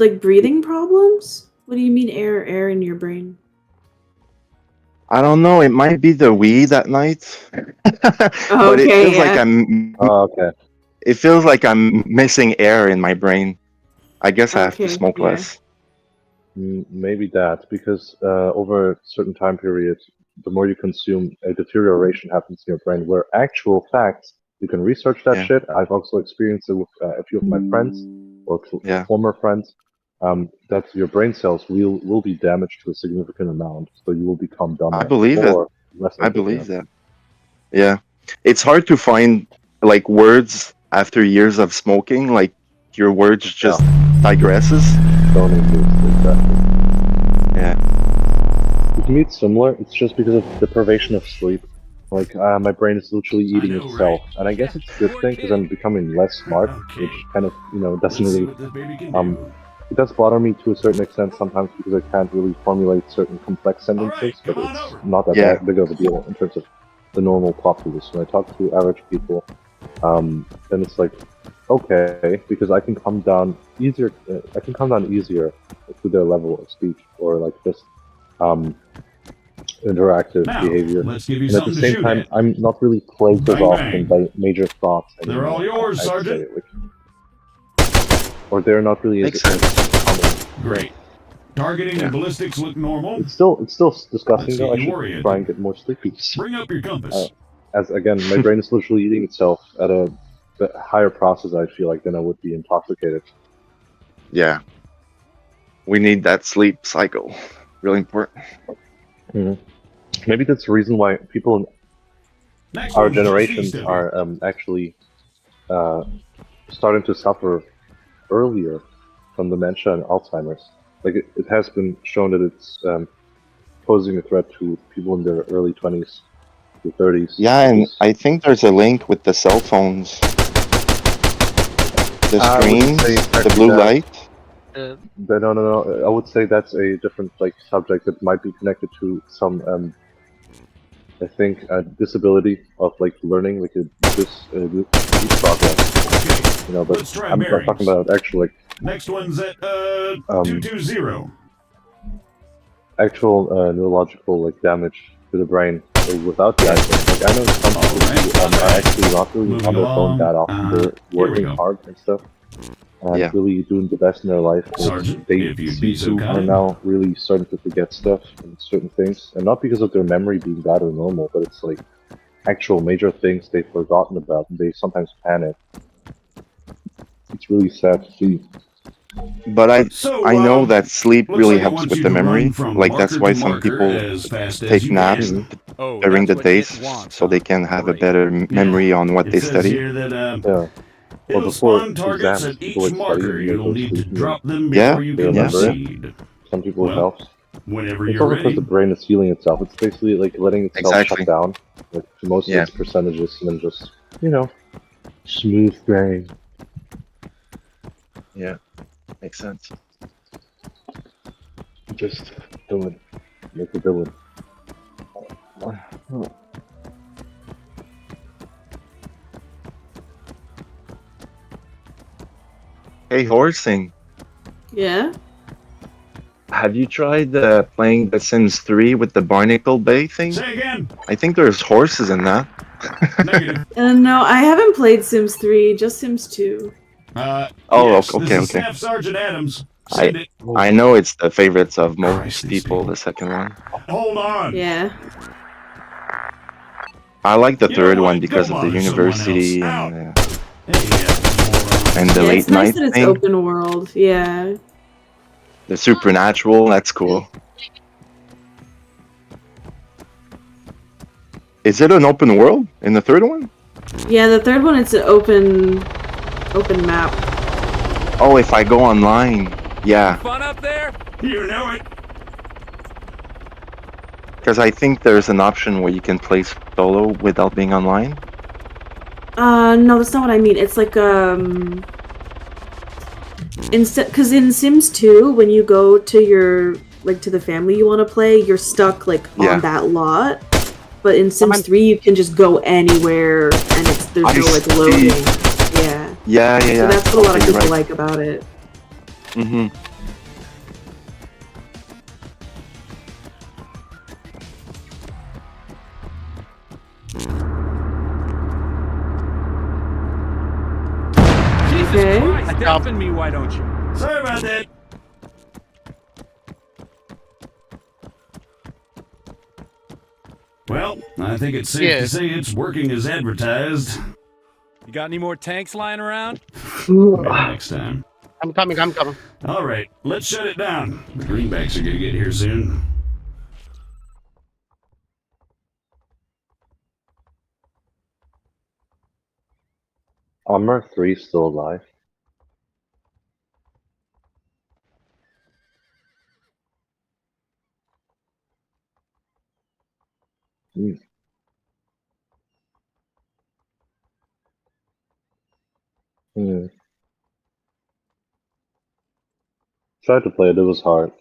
like breathing problems? What do you mean air in your brain? I don't know. It might be the weed at night, Oh, but it okay, feels like yeah. Oh, okay. It feels like I'm missing air in my brain. I guess I have to Okay, smoke yeah. less. Maybe that, because over a certain time period, the more you consume, a deterioration happens in your brain. Where actual facts, you can research that Yeah. shit. I've also experienced it with a few of my friends or Yeah. former friends. That your brain cells will be damaged to a significant amount, so you will become dumber I believe it. or less I intelligent. believe that. Yeah. It's hard to find like words after years of smoking. Like your words just digresses. Don't exist, exactly. Yeah. With me, it's similar. It's just because of deprivation of sleep. Like, my brain is literally eating know, itself. right? And I guess it's a good thing because I'm becoming less smart, Okay. which kind of, doesn't Let's see really. what this baby can do. It does bother me to a certain extent sometimes because I can't really formulate certain complex sentences, right, but come on it's over. not that Yeah. big of a deal in terms of the normal populace. When I talk to average people, then it's like, okay, because I can come down easier. I can come down easier to their level of speech or like just interactive Now, behavior. let's give you And at the something to same shoot time, at. I'm not really plagued as Bang, often bang. by major thoughts They're anymore. all yours, I'd Sergeant. say, or they're not really Makes as sense. common. Great. Targeting Yeah. and ballistics look normal. It's still disgusting Let's though. I get you should oriented. try and get more sleepy. Bring up your compass. As again, my brain is literally eating itself at a higher process. I feel like than I would be intoxicated. Yeah. We need that sleep cycle. Really important. Maybe that's the reason why people in Next our one's just generations east of you. are actually starting to suffer earlier from dementia and Alzheimer's. Like it has been shown that it's posing a threat to people in their early 20s to 30s. Yeah, and I think there's a link with the cell phones. The I wouldn't screens, say the exactly blue that. light. No. I would say that's a different subject that might be connected to some I think disability of learning, like this progress. Okay. But Let's try I'm not bearings. talking about actual Next one's at 220. actual neurological damage to the brain without the iPhone. I know some people who are actually not really Moving on their phone along. that often. They're Here we working go. hard and stuff. And Yeah. really doing the best in their life. But Sergeant, they if you'd be so are kind. now really starting to forget stuff and certain things. And not because of their memory being bad or normal, but it's like actual major things they've forgotten about and they sometimes panic. It's really sad to see. But So, I know that sleep looks really like it helps wants with you the to run memory. from Like that's marker why to some marker people as fast as take you naps can. Oh, during the that's what days Hit wants, so they huh? can have a Great. better memory on what It they says study. here that Yeah. Well, it'll before spawn targets exams, at people each would study marker. and they You'll go need to sleeping. drop them Yeah, before you they can remember it. proceed. Some people it Well, helps. Whenever It's you're also because ready. the brain is healing itself. It's basically like letting itself Exactly. shut down, like to most of Yeah. its percentages, and then just smooth brain. Yeah. Makes sense. Just do it. Make it do it. Hey, Horsing, Yeah? have you tried playing The Sims 3 with the Barnacle Bay thing? Say again. I think there's horses in that. Negative. No, I haven't played Sims 3, just Sims 2. Oh, yes, okay, this is okay. Staff Sergeant Adams. Send it. I know it's the favorites of most Christ, these people, people. the second one. Hold on. Yeah. I like the You third know one what? because Go of the bother someone university else. and, Hey, and the Yeah, late it's nice night that it's thing. open world. Yeah. The supernatural, that's cool. Is it an open world in the third one? Yeah, the third one, it's an open map. Oh, if I go online, yeah. Fun up there? You know it. Because I think there's an option where you can play solo without being online. No, that's not what I mean. It's like, because in Sims 2, when you go to your, to the family you want to play, you're stuck, Yeah. on that lot. But in Sims 3, you can just go anywhere, and there's I no, see. loading. Yeah. Yeah. So that's what a lot of Okay, you're people right. like about it. deafen me, why don't you? Sorry about that. Well, I think it's safe to say it's working as advertised. You got any more tanks lying around? Maybe next time. I'm coming. All right, let's shut it down. The greenbacks are gonna get here soon. Armor 3 still alive. Hmm. Hmm. Tried to play it, it was hard.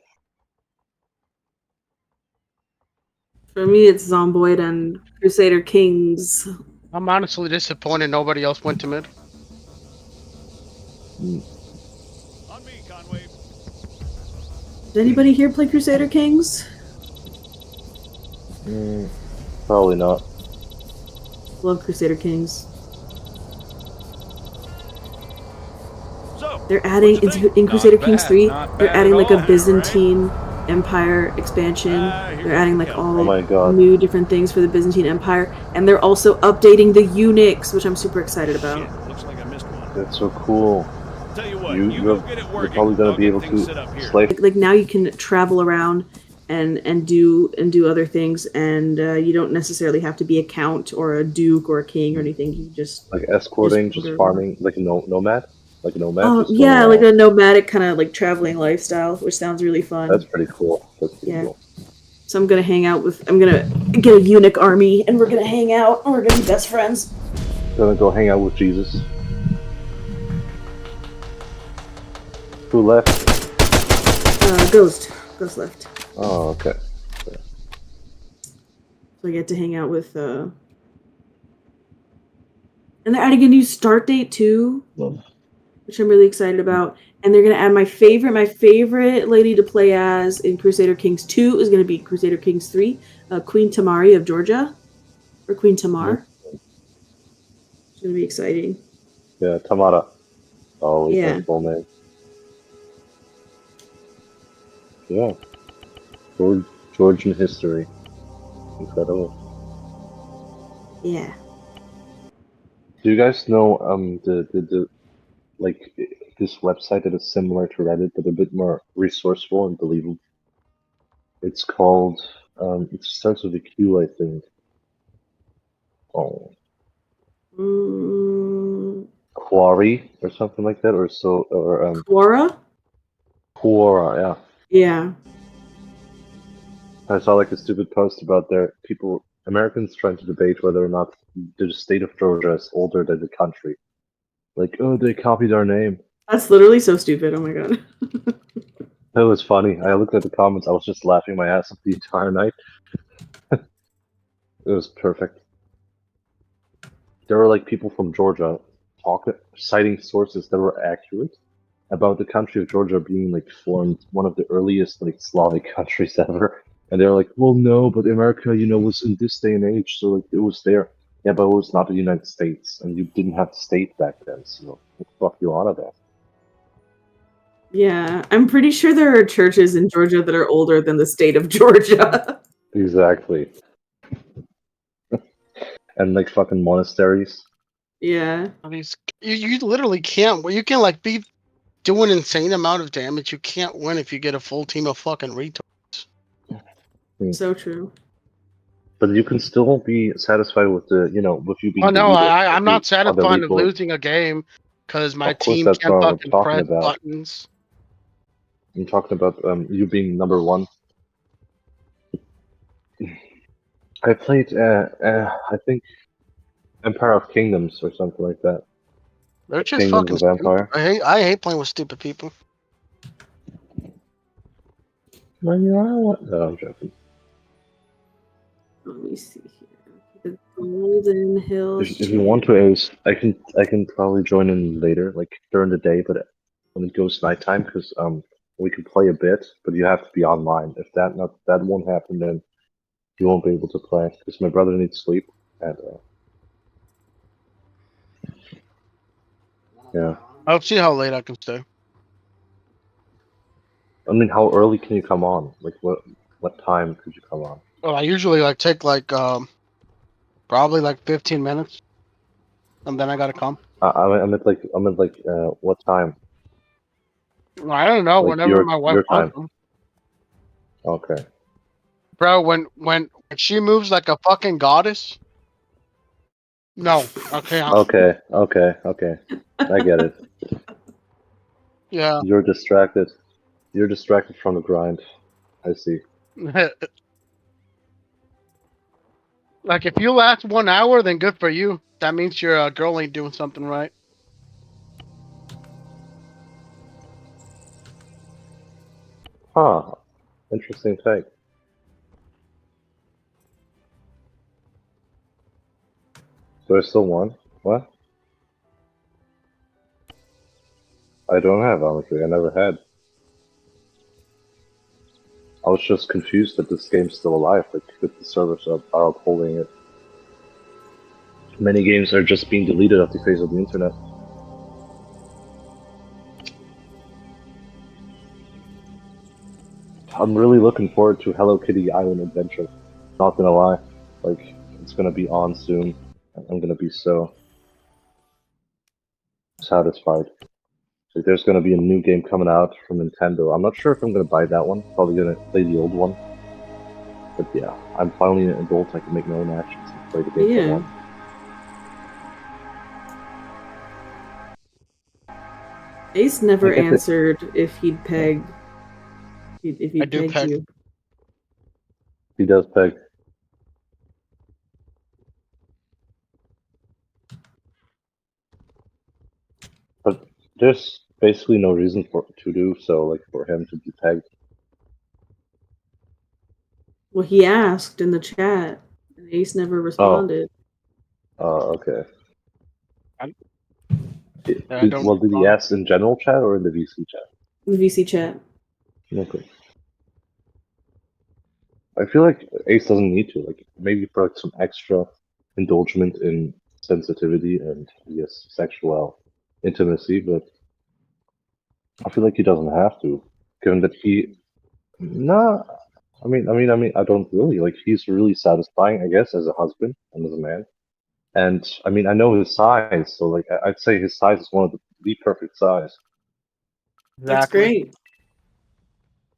For me, it's Zomboid and Crusader Kings. I'm honestly disappointed nobody else went to mid. On me, Conway. Does anybody here play Crusader Kings? Probably not. Love Crusader Kings. So, They're adding what'd you think? in Crusader Not Kings bad, 3. not They're bad adding at like a all, Byzantine Empire expansion. Here They're adding we like go. all Oh my god. new different things for the Byzantine Empire, and they're also updating the eunuchs, which I'm super excited about. Shit, looks like I missed one. That's so cool. Tell you what, You're go get it you're working. probably gonna I'll be get able things to set up here. slave. Like now you can travel around and do other things, and you don't necessarily have to be a count or a duke or a king or anything. You just Like escorting, Just just farming, like a nomad? Like a nomad? Just yeah, going like around. a nomadic kind of like traveling lifestyle, which sounds really fun. That's pretty cool. That's pretty Yeah. cool. So I'm gonna hang out with. I'm gonna get a eunuch army, and we're gonna hang out, and we're gonna be best friends. Gonna go hang out with Jesus. Who left? Ghost left. Oh, okay. So I get to hang out with. And they're adding a new start date too, which I'm really excited about. And they're gonna add my favorite lady to play as in Crusader Kings 2 is gonna be Crusader Kings 3, Queen Tamari of Georgia, or Queen Tamar. It's gonna be exciting. Yeah, Tamara. Oh, Yeah. yeah. Full name. Yeah. Georgian history. Incredible. Yeah. Do you guys know the like this website that is similar to Reddit but a bit more resourceful and believable? It's called it starts with a Q, I think. Oh, Quarry or something like that, or Quora? Quora, yeah. Yeah. I saw like a stupid post about Americans trying to debate whether or not the state of Georgia is older than the country. Like, oh, they copied our name. That's literally so stupid. Oh my god. That was funny. I looked at the comments. I was just laughing my ass off the entire night. It was perfect. There were like people from Georgia citing sources that were accurate about the country of Georgia being like formed one of the earliest like Slavic countries ever. And they're like, well, no, but America, was in this day and age, so like it was there. Yeah, but it was not the United States, and you didn't have the state back then. So what the fuck you out of that? Yeah. I'm pretty sure there are churches in Georgia that are older than the state of Georgia. Exactly. And like fucking monasteries. Yeah. You literally can't. You can like be doing insane amount of damage. You can't win if you get a full team of fucking retards. So true. But you can still be satisfied with with you being. Oh no, the leader, I'm not other satisfied of people- losing a game because my Of course, team that's can't what I'm fucking talking press about. buttons. I'm talking about you being number one. I played, I think, Empire of Kingdoms or something like that. They're just Kingdoms fucking of stupid. Empire. I hate playing with stupid people. No, I'm joking. Let me see here. The Golden Hills. If you want to, Ace, I can probably join in later, like during the day, but when it goes nighttime, because we can play a bit, but you have to be online. If that won't happen, then you won't be able to play because my brother needs sleep, and yeah. I'll see how late I can stay. I mean, how early can you come on? Like, what time could you come on? Well, I usually like take like probably like 15 minutes, and then I gotta come. I meant like what time? I don't know. Like Whenever my wife your wants time. them. Okay. Bro, when she moves like a fucking goddess. No. Okay. Okay. I get it. Yeah. You're distracted. You're distracted from the grind. I see. Like if you last 1 hour, then good for you. That means your girl ain't doing something right. Huh. Interesting take. So there's still one? What? I don't have Almond. I never had. I was just confused that this game's still alive, like that the servers are upholding it. Many games are just being deleted off the face of the internet. I'm really looking forward to Hello Kitty Island Adventure. Not gonna lie. Like, it's gonna be on soon. And I'm gonna be so satisfied. Like, there's gonna be a new game coming out from Nintendo. I'm not sure if I'm gonna buy that one. Probably gonna play the old one. But yeah, I'm finally an adult. I can make my own actions and play the game I Yeah. want. Ace never I guess it- answered if he'd pegged. If he I do pegged peg. you. He does peg. But there's basically no reason to do so, like for him to be pegged. Well, he asked in the chat, and Ace never responded. Okay. I- Did I don't he respond. ask in general chat or in the VC chat? In the VC chat. Okay. I feel like Ace doesn't need to. Like, maybe for like some extra indulgence in sensitivity and I guess sexual intimacy, but I feel like he doesn't have to, given that he. Nah, I mean, I don't really like. He's really satisfying, I guess, as a husband and as a man. And I mean, I know his size, so like, I'd say his size is one of the perfect size. That's Exactly. great.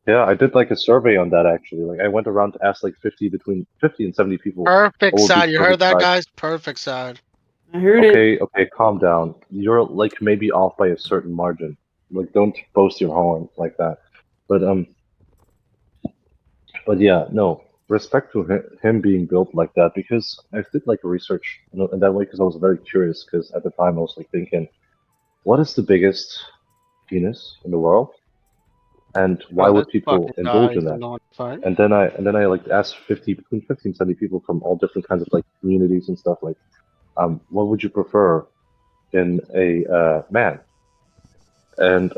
Yeah, I did like a survey on that actually. Like, I went around to ask like between 50 and 70 people. Perfect What would be side. You heard perfect that, size? guys? Perfect side. I heard it. Okay, calm down. You're like maybe off by a certain margin. Like, don't boast your horn like that. But yeah, no. Respect to him being built like that, because I did like a research in that way because I was very curious, because at the time I was like thinking, what is the biggest penis in the world, and why Bro, would this people fucking indulge guy in is that? annoying, fine. And then I like asked between 50 and 70 people from all different kinds of like communities and stuff, like, what would you prefer in a man? And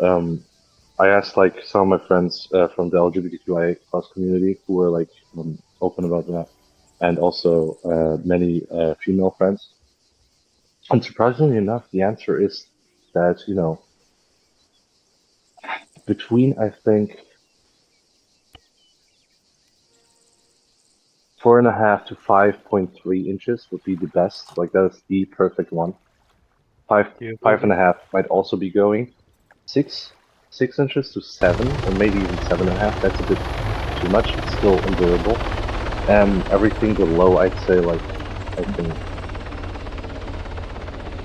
I asked like some of my friends from the LGBTQIA plus community who were like open about that, and also many female friends. And surprisingly enough, the answer is that, you know, between, I think, 4.5 to 5.3 inches would be the best. Like, that is the perfect one. 5.5 might also be going. 6 inches to 7, or maybe even 7.5. That's a bit too much. It's still endurable. Everything below, I'd say, like, I think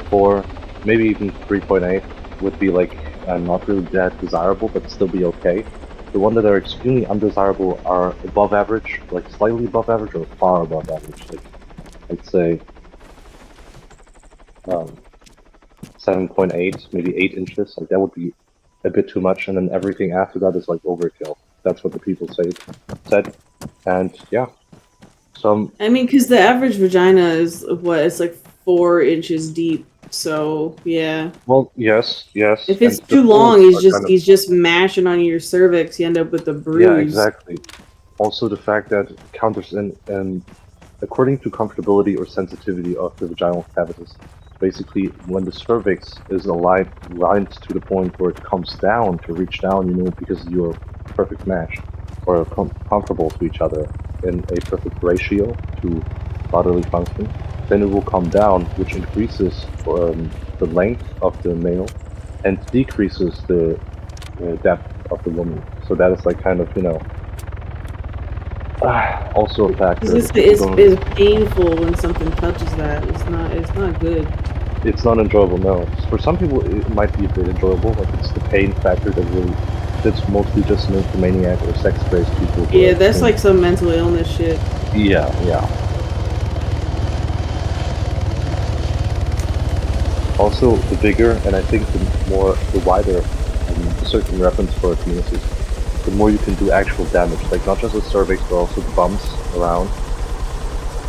4, maybe even 3.8 would be like not really that desirable, but still be okay. The ones that are extremely undesirable are above average, like slightly above average, or far above average. Like, I'd say 7.8, maybe 8 inches. Like, that would be a bit too much, and then everything after that is like overkill. That's what the people said, and yeah. So I mean, because the average vagina is what? It's like 4 inches deep. So yeah. well, yes. If it's and the too long, folds are kind of- he's just mashing on your cervix. You end up with a bruise. Yeah, exactly. Also, the fact that it counters in according to comfortability or sensitivity of the vaginal cavities, basically when the cervix is aligned to the point where it comes down to reach down, because you're perfect match or comfortable to each other in a perfect ratio to bodily function, then it will come down, which increases the length of the male and decreases the depth of the woman. So that is like kind of, also a factor. It's, that people it's don't- painful when something touches that. It's not good. It's not enjoyable, no. For some people, it might be a bit enjoyable. Like it's the pain factor that's mostly just nymphomaniac or sex-crazed people. who Yeah, are that's pain- like some mental illness shit. Yeah. Also, the bigger and I think the wider certain reference for a penis is, the more you can do actual damage. Like not just the cervix, but also the bumps around.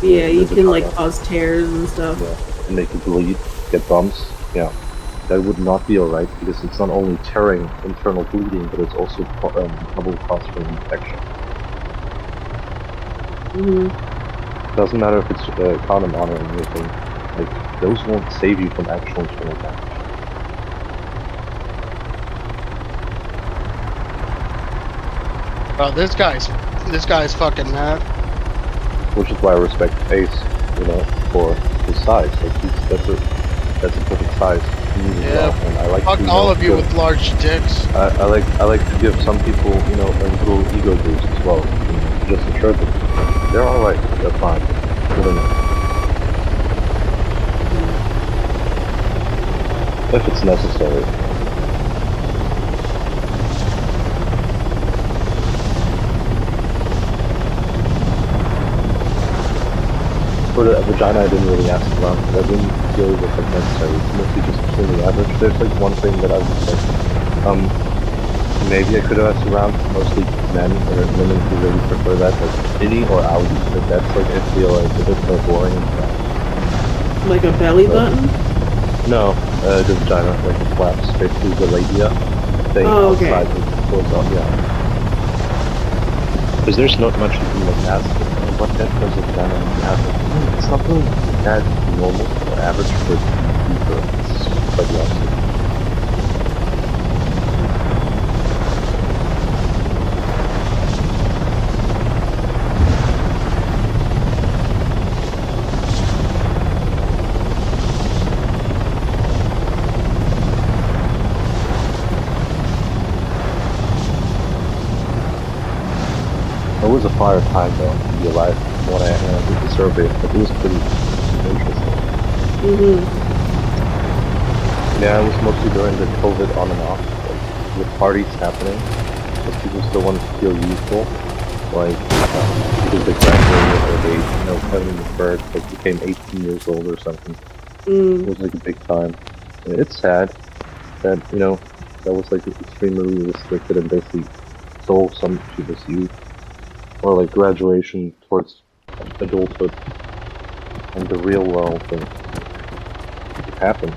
Yeah, you the can like vagina. cause tears and stuff. Yeah, and make you bleed, get bumps. Yeah, that would not be alright because it's not only tearing internal bleeding, but it's also double cause for infection. Doesn't matter if it's condom on or anything. Like those won't save you from actual internal damage. Oh, this guy's fucking mad. Which is why I respect Ace, for his size. Like that's a perfect size. Yeah. And I like Fuck to, all of you give- with large dicks. I like to give some people, a little ego boost as well, just to show them they're all right, they're fine, good enough. If it's necessary. For the vagina, I didn't really ask around because I didn't feel it was like necessary. It's mostly just extremely average. There's like one thing that I would say. Maybe I could have asked around. Mostly men or women who really prefer that, like Innie or Audi. But that's like I feel like a bit more boring. Like a belly button? No, the vagina, like the flaps, basically the labia thing Oh, okay. outside the goes up, yeah. Because there's not much you can like ask what that does with vagina and you have it. It's not really that normal or average for people. It's quite the opposite. It was a fire time though, to be alive when I did the survey, but it was pretty interesting. Yeah, it was mostly during the COVID on and off, like, with parties happening, but people still wanted to feel youthful, like, because they graduated or they, having the bird, like, became 18 years old or something. It was like a big time. And it's sad that, that was like extremely restricted and basically stole some people's youth. Or like graduation towards adulthood and the real world thing. It happened.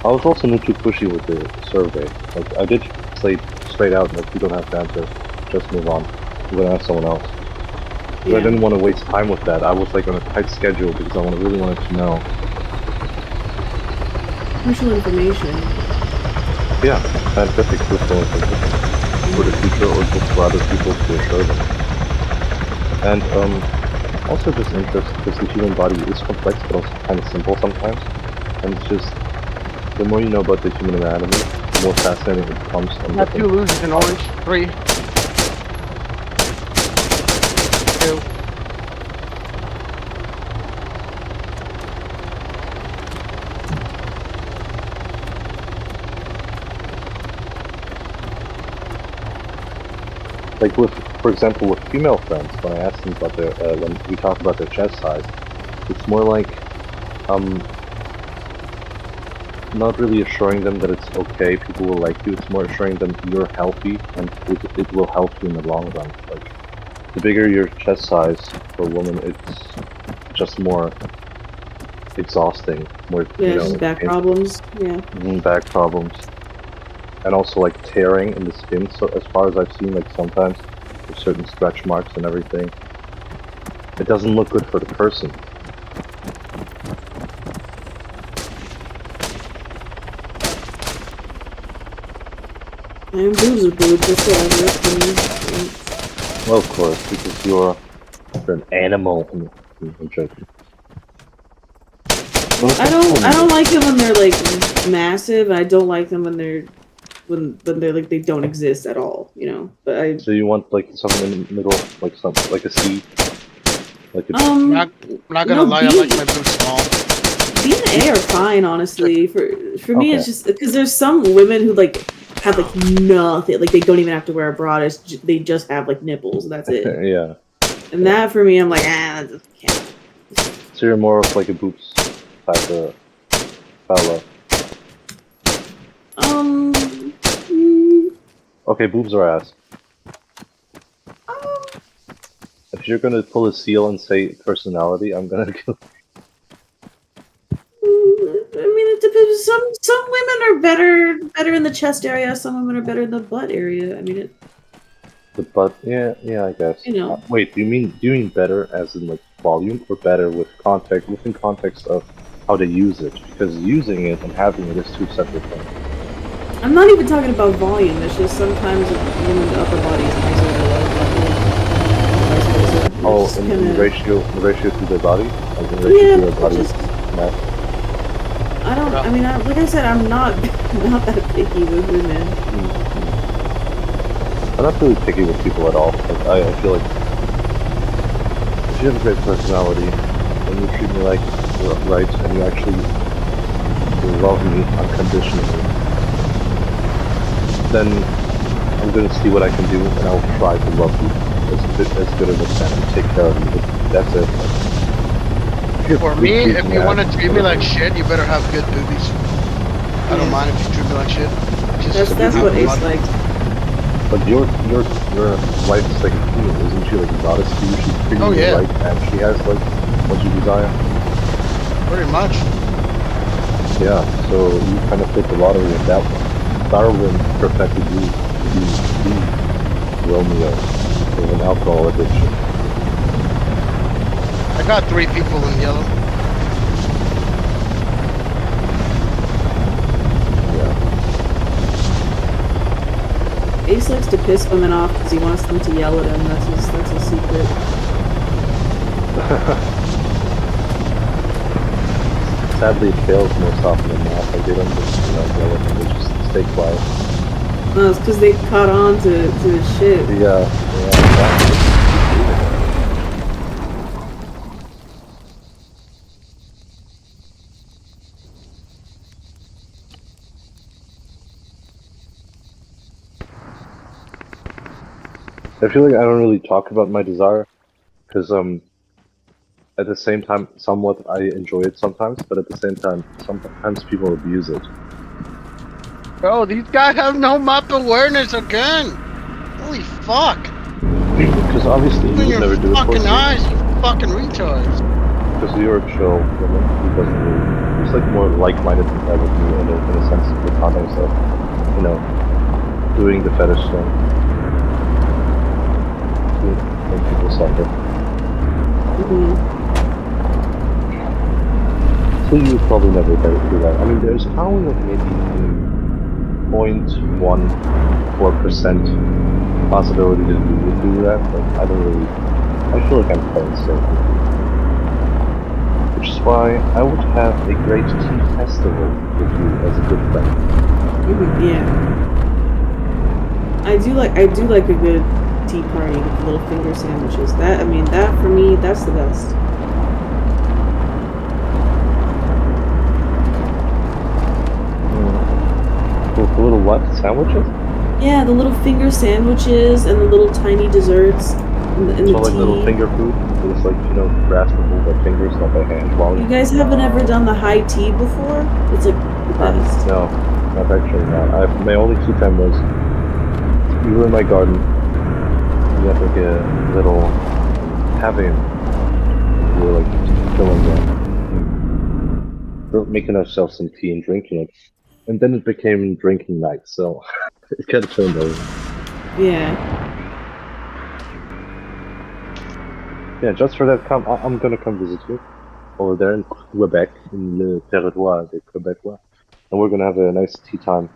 I was also not too pushy with the survey. Like I did say straight out, like you don't have to answer, just move on. We're gonna ask someone else. Because I didn't want to waste time with that. I was like on a tight schedule because I really wanted to know. Crucial information. Yeah, scientific crucial information for the future or just for other people to assure them. And also just interest because the human body is complex but also kind of simple sometimes. And it's just, the more you know about the human anatomy, the more fascinating it becomes. Have 2 losers in orange. 3. 2. Like for example, with female friends, when I ask them about their, when we talk about their chest size, it's more like, not really assuring them that it's okay, people will like you, it's more assuring them you're healthy and it will help you in the long run. Like, the bigger your chest size for a woman, it's just more exhausting, more, Just back problems. Yeah. back problems. And also like tearing in the skin, so as far as I've seen, like sometimes There's certain stretch marks and everything. It doesn't look good for the person. And boobs are boobs, that's whatever. Well, of course, because you're an animal. I'm joking. I don't like them when they're like massive, and I don't like them when they're like they don't exist at all, you know. But I So you want like something in the middle, like something like a C, like a Not gonna No, lie, I B. like my boobs small. B and A are fine, honestly. For me, it's Okay. just because there's some women who like have like nothing, like they don't even have to wear a bra. They just have like nipples, and that's it. yeah. And that for me, I'm like, that just can't. So you're more of like a boobs type of fella. Mm, Okay, boobs or ass. If you're gonna pull a seal and say personality, I'm gonna go. I mean, it depends. Some women are better in the chest area. Some women are better in the butt area. I mean, The butt, yeah, I guess. You know. Wait, do you mean better as in like volume, or better with context within context of how they use it? Because using it and having it is two separate things. I'm not even talking about volume. It's just sometimes a woman's upper body is nicer than a lower body. and vice versa. It's Oh, just in kinda- ratio to their body, like in ratio Yeah, to their body just- mass. I don't. I mean, like I said, I'm not that picky with women. I'm not really picky with people at all. Like, I feel like if you have a great personality and you treat me like right and you actually love me unconditionally, then I'm gonna see what I can do and I'll try to love you as good as I can and take care of you. But that's it. For me, if you want to treat me like shit, you better have good boobies. I don't Yeah. mind if you treat me like shit. Just That's have what the Ace money. likes. But your wife is like a queen, isn't she? Like a goddess to you? She's treating Oh, you yeah. right and she has like what you desire. Pretty much. Yeah, so you kind of hit the lottery with that one. Darwin perfected you to be the Romeo with an alcohol addiction. I got 3 people in yellow. Yeah. Ace likes to piss women off because he wants them to yell at him. That's his secret. Sadly, it fails most often than not. Like, they don't just, yell at them, they just stay quiet. No, it's because they caught on to his shit. Yeah, exactly. I feel like I don't really talk about my desire, because at the same time, somewhat I enjoy it sometimes, but at the same time, sometimes people abuse it. Bro, these guys have no map awareness again. Holy fuck. Because obviously Open you your would never do it for fucking me, eyes, you fucking retards. because you're a chill woman who doesn't really, who's like more like-minded than that with me in a sense of the context of, doing the fetish thing. When people suffer. Mhm. So you would probably never do that. I mean, there's probably like maybe 0.14% possibility that you would do that, but I don't really. I feel like I'm playing safe. Which is why I would have a great tea festival with you as a good friend. Yeah. I do like a good tea party with little finger sandwiches. That for me, that's the best. With the little what? Sandwiches? Yeah, the little finger sandwiches and the little tiny desserts and the So like tea. little finger food? It's like, graspable by fingers, not by hand. While You guys haven't ever done the high tea before? It's like the best. No, not actually not. My only tea time was we were in my garden. We had like a little cabin. We were like chilling there. We were making ourselves some tea and drinking it. And then it became drinking night, so it kind of turned over. Yeah. Yeah, just for that, I'm gonna come visit you over there in Quebec, in Le Territoire de Quebecois, and we're gonna have a nice tea time.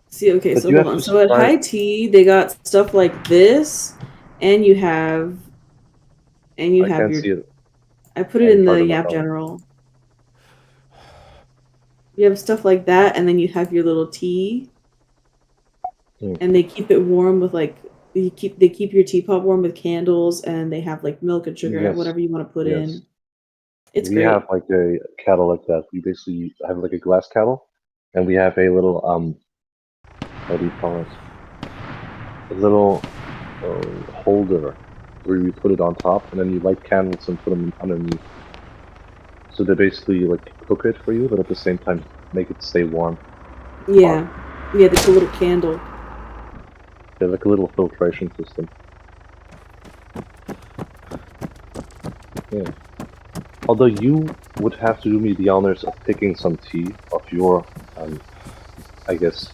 See, okay, But so you hold have on. to So at start- high tea, they got stuff like this, and you have I your. can't see it. I put it I'm in the part of my Yap phone. General. You have stuff like that, and then you have your little tea, and they keep it warm with like they keep your teapot warm with candles, and they have like milk and sugar and Yes. whatever you want to put Yes. in. It's We great. have like a kettle like that. We basically have like a glass kettle, and we have a little what do you call it? A little holder where you put it on top, and then you light candles and put them underneath. So they basically like cook it for you, but at the same time make it stay warm. Yeah, it's a little candle. They're like a little filtration system. Yeah. Although you would have to do me the honors of picking some tea of your, I guess,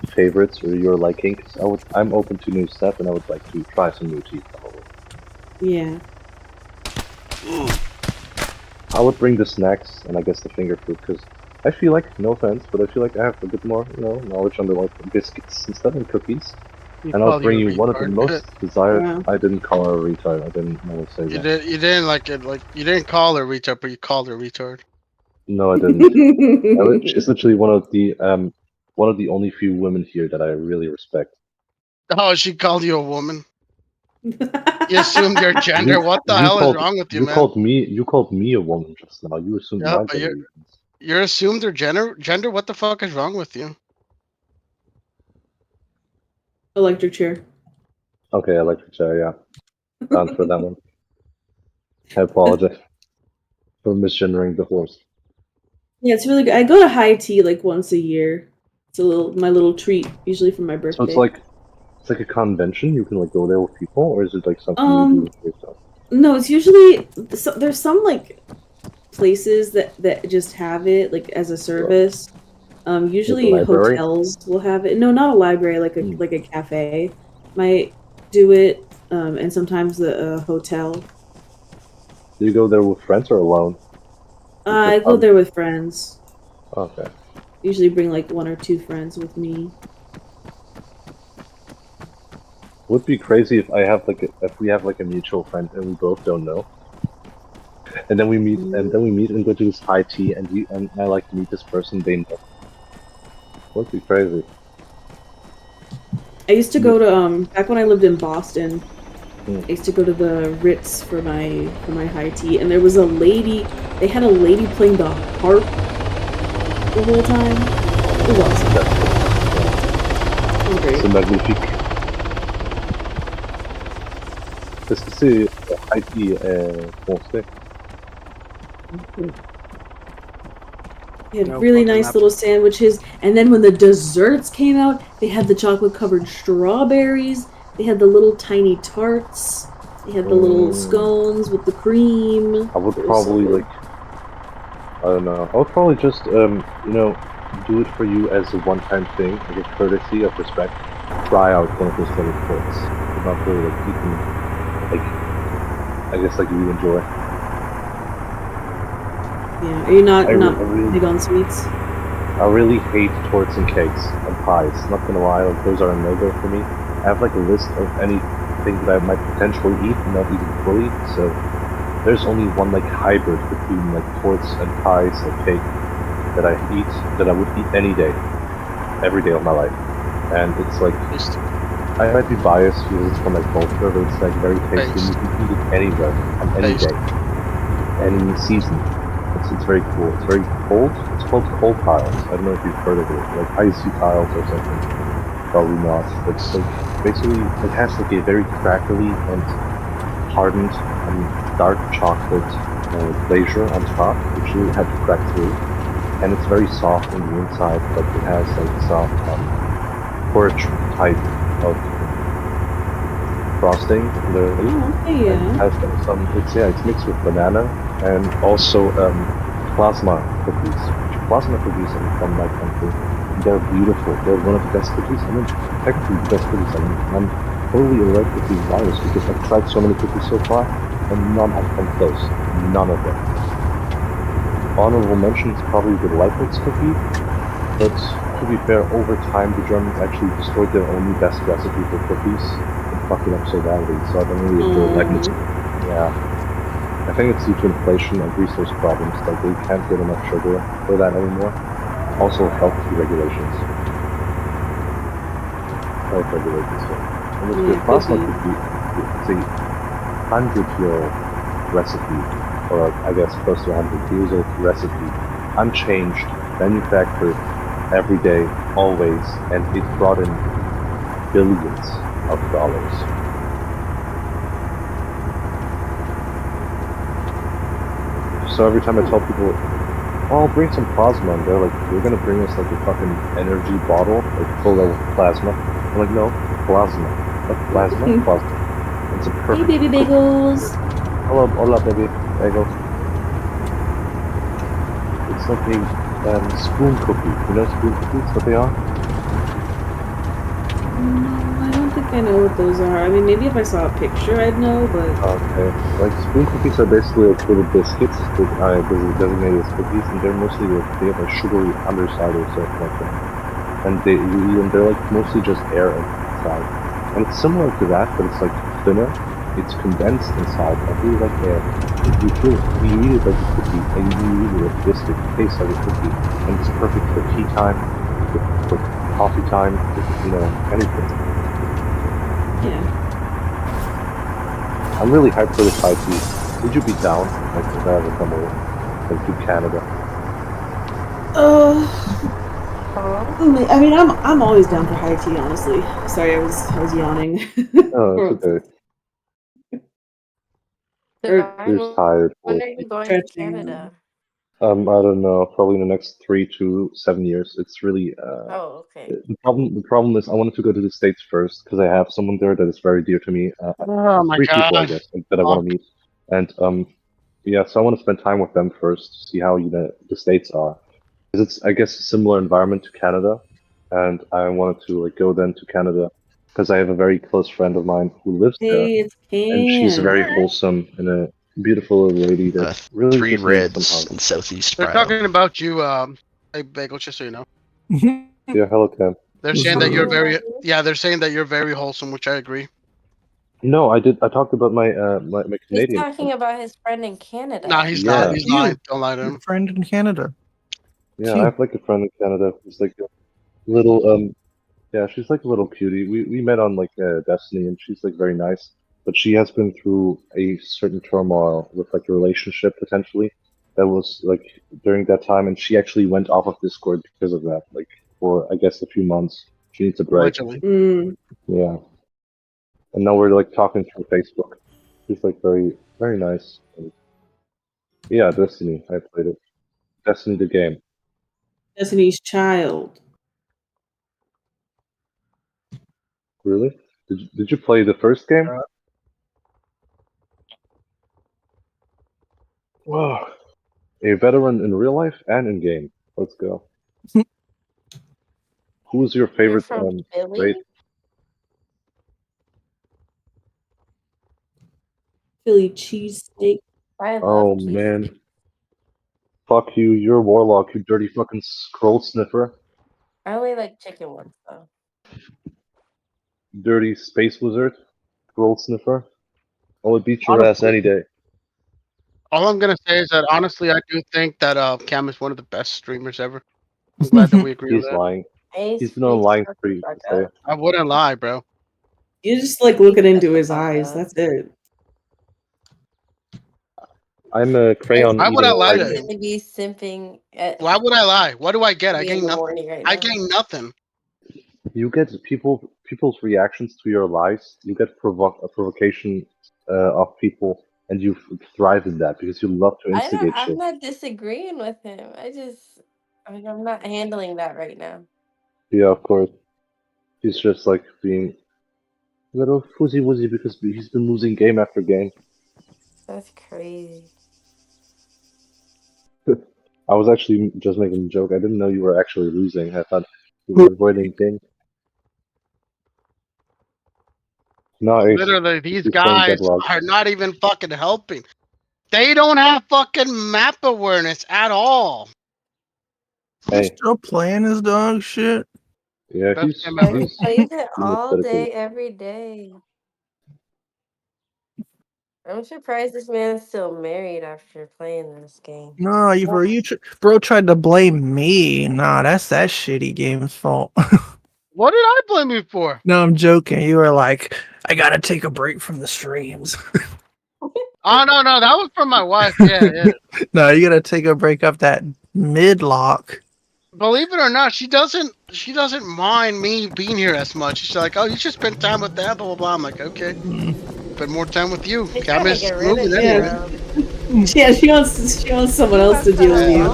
favorites or your liking. 'Cause I'm open to new stuff, and I would like to try some new tea probably. Yeah. I would bring the snacks and I guess the finger food because I feel like, no offense, but I feel like I have a bit more, knowledge on the like biscuits and stuff and cookies. You And I'll call bring you you a one of the retard. most desired. Wow. I didn't call her a retard. I didn't know to say You that. didn't like it. Like you didn't call her retard, but you called her retard. No, I didn't. She's literally one of the only few women here that I really respect. Oh, she called you a woman. You assumed their gender. What the hell is wrong with you, man? You called me a woman just now. You assumed Yeah, my but gender. you're assumed their gender. Gender. What the fuck is wrong with you? Electric chair. Okay, electric chair, yeah. Down for that one. I apologize for misgendering the horse. Yeah, it's really good. I go to high tea like once a year. It's my little treat, usually for my birthday. So it's like a convention. You can like go there with people, or is it like something you do yourself? No, it's usually there's some like places that just have it like as a service. Usually library? hotels will have it. No, not a library, like a cafe might do it, and sometimes the hotel. Do you go there with friends or alone? I go there with friends. Okay. Usually bring like 1 or 2 friends with me. Would be crazy if if we have like a mutual friend and we both don't know, and then we meet and go to this high tea and I like to meet this person they know. Would be crazy. I used to go to back when I lived in Boston. Mm. I used to go to the Ritz for my high tea, and there was a lady. They had a lady playing the harp the whole time. It was awesome. It was great. C'est magnifique. Qu'est-ce que c'est high tea français? They had No really fucking nice up. little sandwiches, and then when the desserts came out, they had the chocolate-covered strawberries. They had the little tiny tarts. They had the little scones with the cream. I would It was probably so good. like, I don't know. I would probably just do it for you as a one-time thing, like a courtesy of respect. Try out one of those little quotes. Not really like eating, like I guess like you enjoy. Yeah, are you not I really- big on sweets? I really hate torts and cakes and pies. Not gonna lie, like those are a no-go for me. I have like a list of anything that I might potentially eat and not eating fully. So there's only one like hybrid between like torts and pies and cake that I would eat any day, every day of my life. And it's like I might be biased because it's from like culture, but it's like very tasty. You can eat it anywhere, on any day, any season. It's very cool. It's very cold. It's called cold tiles. I don't know if you've heard of it, like icy tiles or something. Probably not. But it's like basically it has like a very crackly and hardened and dark chocolate glazier on top, which you had to crack through, and it's very soft on the inside, but it has like soft porridge type of frosting. Oh, okay, It yeah. has it's mixed with banana and also plasma cookies. Plasma cookies are from my country. They're beautiful. They're one of the best cookies. I mean, technically the best cookies. I mean, totally allergic to these virus because I've tried so many cookies so far, and none have come close. None of them. Honorable mention is probably the Leibniz cookie, but to be fair, over time the Germans actually destroyed their only best recipe for cookies and fucked it up so badly, so I don't really enjoy Leibniz. Yeah. I think it's due to inflation and resource problems, like they can't get enough sugar for that anymore. Also health regulations. Health regulations, yeah. And with the Yeah, plasma could be. cookie, it's a 100-year recipe, or I guess close to 100 years old recipe, unchanged, manufactured every day, always, and it brought in billions of dollars. So every time I tell people, oh, I'll bring some plasma, and they're like, you're gonna bring us like a fucking energy bottle, like full of plasma? I'm like, no, plasma. What plasma? Plasma. It's a Hey, perfect. baby bagels. Hola, baby bagels. It's like a spoon cookie. You know spoon cookies? What they are? No, I don't think I know what those are. I mean, maybe if I saw a picture, I'd know, but Okay. Like spoon cookies are basically like little biscuits that I designated as cookies, and they're mostly like, they have a sugary underside or something like that. And they're like mostly just air inside. And it's similar to that, but it's like thinner. It's condensed inside. I really like air. You eat it like a cookie, and you eat it like a biscuit. It tastes like a cookie, and it's perfect for tea time, for coffee time, anything. yeah. I'm really hyped for this high tea. Would you be down, like, if I ever come over, like, to Canada? I mean, I'm always down for high tea. Honestly, sorry, I was yawning. Oh, it's okay. Or You're tired. When are you going to stretching. Canada? I don't know. Probably in the next 3 to 7 years. It's really Oh, okay. the problem is I wanted to go to the States first because I have someone there that is very dear to me. Oh my 3 people, I god. guess, that I want to meet, and yeah. So I want to spend time with them first, see how the States are, because it's I guess a similar environment to Canada, and I wanted to like go then to Canada because I have a very close friend of mine who lives there, Hey, it's and she's Can. very wholesome and a beautiful little lady that really 3 just needs reds some hugs. in Southeast They're Ohio. talking about you, hey Bagel, just so you know. Yeah, hello, Cam. They're saying that you're Talking very about you? yeah, they're saying that you're very wholesome, which I agree. No, I did. I talked about my my He's Canadian talking friend. about his friend in Canada. Nah, he's Yeah. not. He's lying. Don't lie to Your him. friend in Canada. Yeah, I have like a friend in Canada who's like a little yeah, she's like a little cutie. We met on like Destiny, and she's like very nice, but she has been through a certain turmoil with like a relationship potentially that was like during that time, and she actually went off of Discord because of that. Like for I guess a few months, she needs a break. Allegedly. Yeah, and now we're like talking through Facebook. She's like very nice. And, yeah, Destiny. I played it. Destiny the game. Destiny's Child. Really? Did you play the first game? Wow. A veteran in real life and in game. Let's go. Who's your You're favorite from Philly? race? Philly cheesesteak. I love Oh cheese. man. Fuck you, you're a warlock, you dirty fucking scroll sniffer. I only like chicken ones though. Dirty space wizard. Scroll sniffer. I would beat your ass any day. All I'm gonna say is that honestly, I do think that Cam is one of the best streamers ever. I'm glad that we agree on He's that. lying. Ace, He's been on please lying shut the free fuck to say. up. I wouldn't lie, bro. You just like looking into Shut the his fuck eyes. up. That's it. I'm a crayon Why would I eating lie to tiger. him? To be simping at Why would I lie? What do I get? I 3 in gain the nothing. morning right I now. gain nothing. You get people's reactions to your lies. You get provocation of people, and you thrive in that because you love to instigate I'm shit. not disagreeing with him. I'm not handling that right now. Yeah, of course. He's just like being a little fuzzy wuzzy because he's been losing game after game. That's crazy. I was actually just making a joke. I didn't know you were actually losing. I thought you were avoiding game. No, Ace, Literally, these he's playing guys Deadlock. are not even fucking helping. They don't have fucking map awareness at all. Hey, Still playing his dog shit. yeah, Best he's game Yeah, ever. he plays it he's all day, dedicated. every day. I'm surprised this man's still married after playing this game. No, bro tried to blame me. Nah, that's that shitty game's fault. What did I blame you for? No, I'm joking. You were like, I gotta take a break from the streams. Oh no, that was from my wife. Yeah. No, you gotta take a break up that mid lock. Believe it or not, she doesn't mind me being here as much. She's like, oh, you should spend time with that, blah blah blah. I'm like, okay, spend more time with you. He's trying to Cameron's get rid of moving you, anyway. bro. Yeah, she wants someone else to deal with you.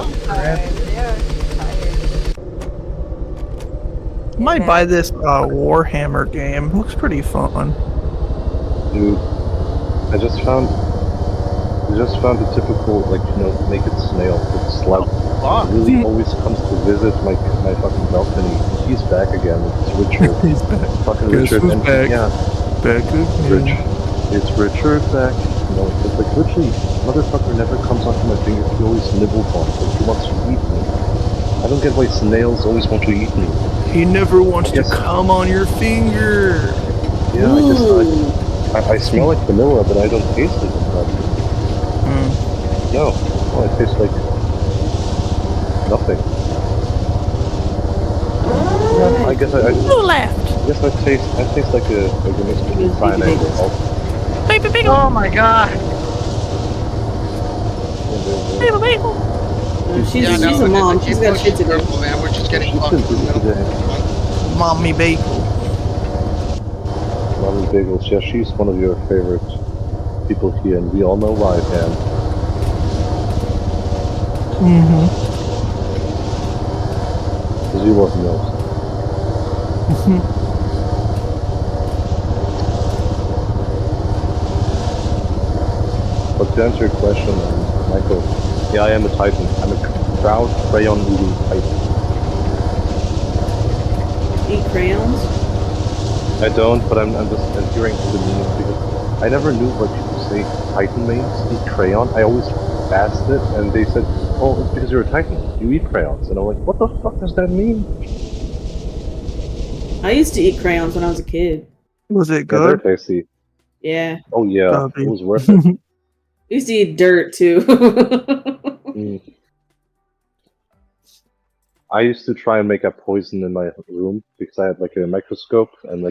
Might buy this Warhammer game. Looks pretty fun. Dude, I just found the typical, like, naked snail with slug. Fuck. Really always comes to visit my fucking balcony. He's back again. It's Richard. He's back. Fucking Guess Richard. who's And back? yeah, Back again. It's Richard back. It's like literally, motherfucker never comes onto my finger. He always nibbles on it. Like he wants to eat me. I don't get why snails always want to eat me. He never wants to Yes. come on your finger. Yeah, I smell like vanilla, but I don't taste it. But no, it tastes like nothing. Yeah, I guess Who left? I taste like a mix between cyanide and salt. Oh my god. She's Yeah, no, a mom. keep She's got shit to do. careful, man. We're just getting She's fucking been busy today. Mommy bagel. Mommy Bagels, yeah, she's one of your favorite people here, and we all know why, man. Mm-hmm. Because you love milk. But to answer your question, Michael, yeah, I am a Titan. I'm a proud crayon-eating Titan. Eat crayons. I don't, but I'm just adhering to the meaning because I never knew what people say Titan means. Eat crayon. I always asked it, and they said, "Oh, it's because you're a Titan. You eat crayons." And I'm like, "What the fuck does that mean?" I used to eat crayons when I was a kid. Was it Yeah, they're good? tasty. Yeah. Oh yeah, Copy. it was worth it. I used to eat dirt too. Mm. I used to try and make up poison in my room because I had like a microscope and like